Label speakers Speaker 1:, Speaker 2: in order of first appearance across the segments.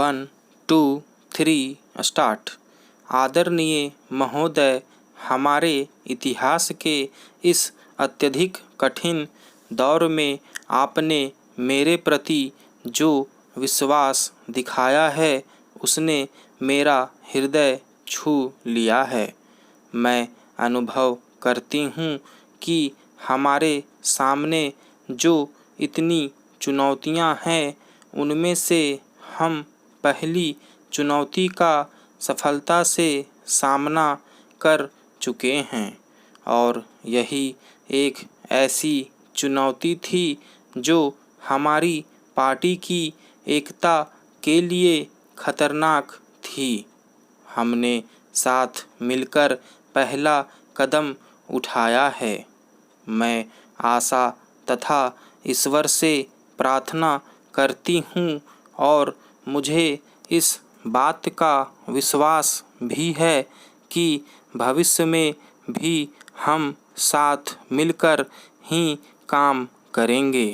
Speaker 1: 1 2 3 start. आदरणीय महोदय, हमारे इतिहास के इस अत्यधिक कठिन दौर में आपने मेरे प्रति जो विश्वास दिखाया है उसने मेरा हृदय छू लिया है। मैं अनुभव करती हूँ कि हमारे सामने जो इतनी चुनौतियाँ हैं उनमें से हम पहली चुनौती का सफलता से सामना कर चुके हैं और यही एक ऐसी चुनौती थी जो हमारी पार्टी की एकता के लिए खतरनाक थी। हमने साथ मिलकर पहला कदम उठाया है। मैं आशा तथा ईश्वर से प्रार्थना करती हूँ और मुझे इस बात का विश्वास भी है कि भविष्य में भी हम साथ मिलकर ही काम करेंगे।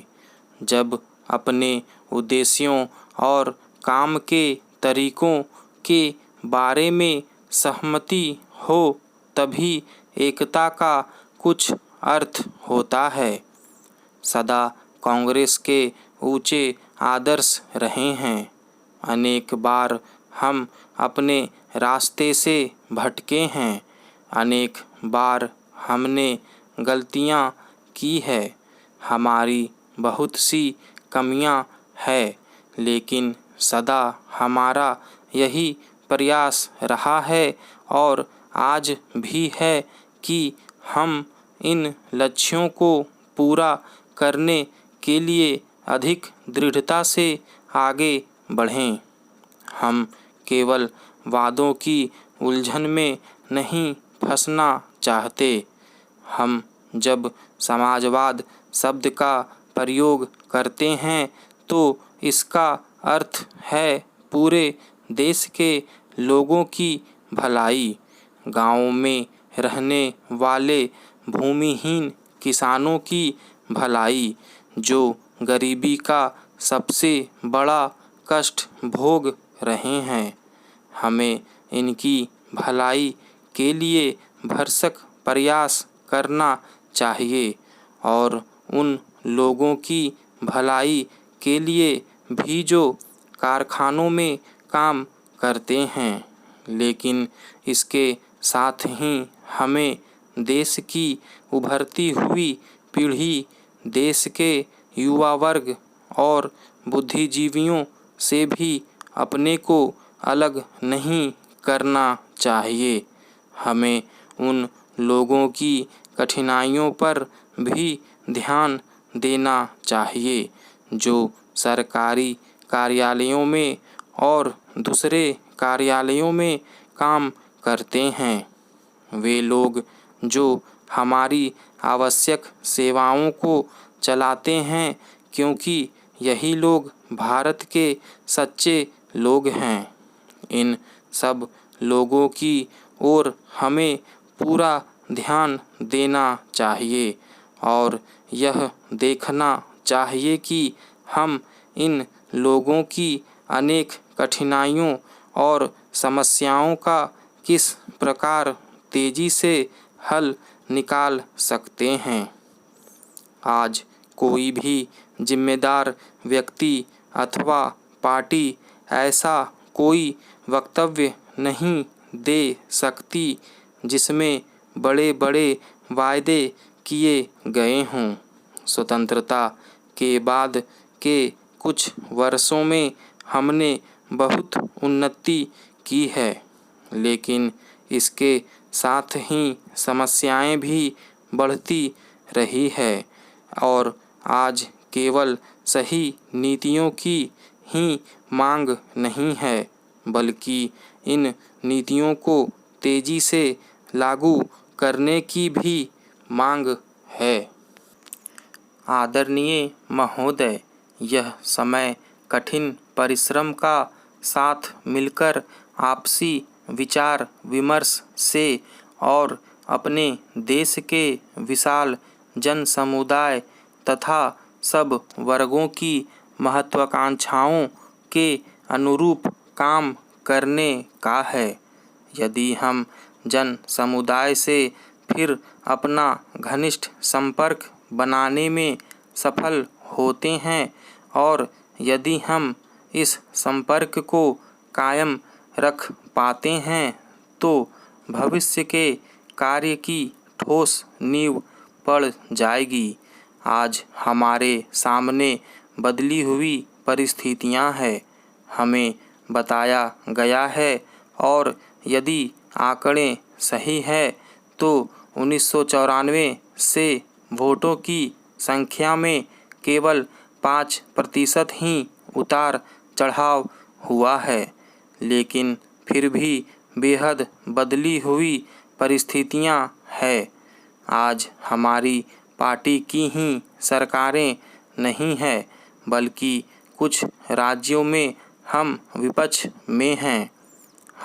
Speaker 1: जब अपने उद्देश्यों और काम के तरीकों के बारे में सहमति हो तभी एकता का कुछ अर्थ होता है। सदा कांग्रेस के ऊंचे आदर्श रहे हैं। अनेक बार हम अपने रास्ते से भटके हैं। अनेक बार हमने गलतियां की है। हमारी बहुत सी कमियां हैं, लेकिन सदा हमारा यही प्रयास रहा है और आज भी है कि हम इन लक्ष्यों को पूरा करने के लिए अधिक दृढ़ता से आगे बढ़ें। हम केवल वादों की उलझन में नहीं फंसना चाहते। हम जब समाजवाद शब्द का प्रयोग करते हैं तो इसका अर्थ है पूरे देश के लोगों की भलाई। गाँव में रहने वाले भूमिहीन किसानों की भलाई, जो गरीबी का सबसे बड़ा कष्ट भोग रहे हैं। हमें इनकी भलाई के लिए भरसक प्रयास करना चाहिए और उन लोगों की भलाई के लिए भी जो कारखानों में काम करते हैं। लेकिन इसके साथ ही हमें देश की उभरती हुई पीढ़ी, देश के युवा वर्ग और बुद्धिजीवियों से भी अपने को अलग नहीं करना चाहिए। हमें उन लोगों की कठिनाइयों पर भी ध्यान देना चाहिए जो सरकारी कार्यालयों में और दूसरे कार्यालयों में काम करते हैं। वे लोग जो हमारी आवश्यक सेवाओं को चलाते हैं, क्योंकि यही लोग भारत के सच्चे लोग हैं। इन सब लोगों की ओर हमें पूरा ध्यान देना चाहिए और यह देखना चाहिए कि हम इन लोगों की अनेक कठिनाइयों और समस्याओं का किस प्रकार तेजी से हल निकाल सकते हैं। आज कोई भी जिम्मेदार व्यक्ति अथवा पार्टी ऐसा कोई वक्तव्य नहीं दे सकती जिसमें बड़े बड़े वायदे किए गए हों। स्वतंत्रता के बाद के कुछ वर्षों में हमने बहुत उन्नति की है, लेकिन इसके साथ ही समस्याएं भी बढ़ती रही है और आज केवल सही नीतियों की ही मांग नहीं है, बल्कि इन नीतियों को तेजी से लागू करने की भी मांग है। आदरणीय महोदय, यह समय कठिन परिश्रम का साथ मिलकर आपसी विचार विमर्श से और अपने देश के विशाल जन समुदाय तथा सब वर्गों की महत्वाकांक्षाओं के अनुरूप काम करने का है। यदि हम जन समुदाय से फिर अपना घनिष्ठ संपर्क बनाने में सफल होते हैं और यदि हम इस संपर्क को कायम रख पाते हैं तो भविष्य के कार्य की ठोस नींव पड़ जाएगी। आज हमारे सामने बदली हुई परिस्थितियां हैं, हमें बताया गया है और यदि आंकड़े सही है तो 1994 से वोटों की संख्या में केवल 5% ही उतार चढ़ाव हुआ है। लेकिन फिर भी बेहद बदली हुई परिस्थितियां हैं। आज हमारी पार्टी की ही सरकारें नहीं है बल्कि कुछ राज्यों में हम विपक्ष में हैं।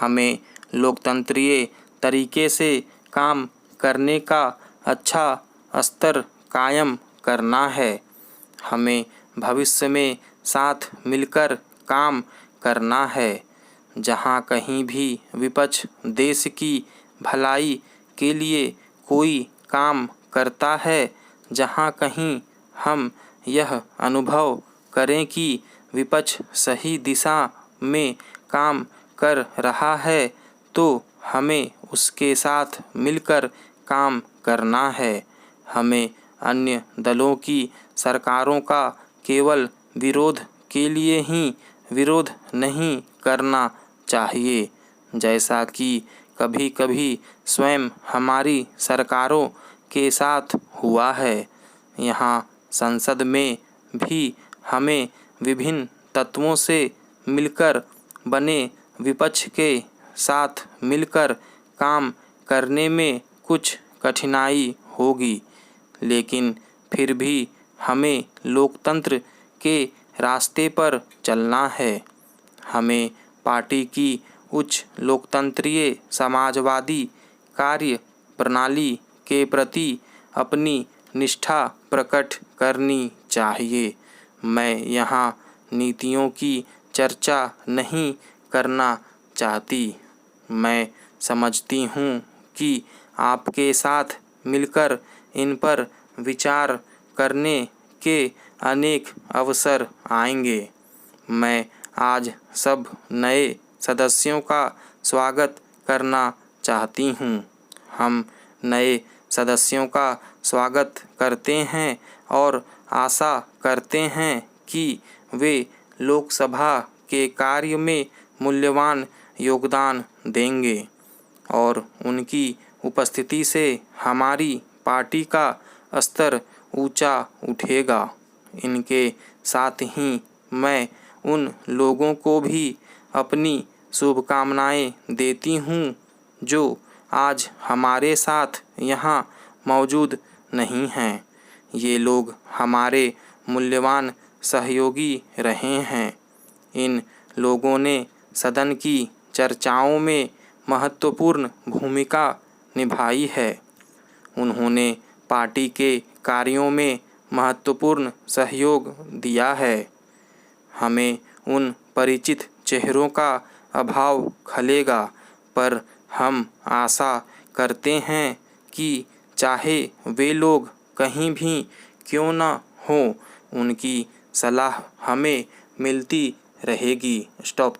Speaker 1: हमें लोकतंत्रीय तरीके से काम करने का अच्छा स्तर कायम करना है। हमें भविष्य में साथ मिलकर काम करना है। जहाँ कहीं भी विपक्ष देश की भलाई के लिए कोई काम करता है, जहाँ कहीं हम यह अनुभव करें कि विपक्ष सही दिशा में काम कर रहा है तो हमें उसके साथ मिलकर काम करना है। हमें अन्य दलों की सरकारों का केवल विरोध के लिए ही विरोध नहीं करना चाहिए, जैसा कि कभी कभी स्वयं हमारी सरकारों के साथ हुआ है। यहाँ संसद में भी हमें विभिन्न तत्वों से मिलकर बने विपक्ष के साथ मिलकर काम करने में कुछ कठिनाई होगी, लेकिन फिर भी हमें लोकतंत्र के रास्ते पर चलना है। हमें पार्टी की उच्च लोकतंत्रीय समाजवादी कार्य प्रणाली के प्रति अपनी निष्ठा प्रकट करनी चाहिए। मैं यहाँ नीतियों की चर्चा नहीं करना चाहती। मैं समझती हूँ कि आपके साथ मिलकर इन पर विचार करने के अनेक अवसर आएंगे। मैं आज सब नए सदस्यों का स्वागत करना चाहती हूँ। हम नए सदस्यों का स्वागत करते हैं और आशा करते हैं कि वे लोकसभा के कार्य में मूल्यवान योगदान देंगे और उनकी उपस्थिति से हमारी पार्टी का स्तर ऊंचा उठेगा। इनके साथ ही मैं उन लोगों को भी अपनी शुभकामनाएं देती हूँ जो आज हमारे साथ यहाँ मौजूद नहीं हैं। ये लोग हमारे मूल्यवान सहयोगी रहे हैं। इन लोगों ने सदन की चर्चाओं में महत्वपूर्ण भूमिका निभाई है। उन्होंने पार्टी के कार्यों में महत्वपूर्ण सहयोग दिया है। हमें उन परिचित चेहरों का अभाव खलेगा, पर हम आशा करते हैं कि चाहे वे लोग कहीं भी क्यों न हो, उनकी सलाह हमें मिलती रहेगी। स्टॉप।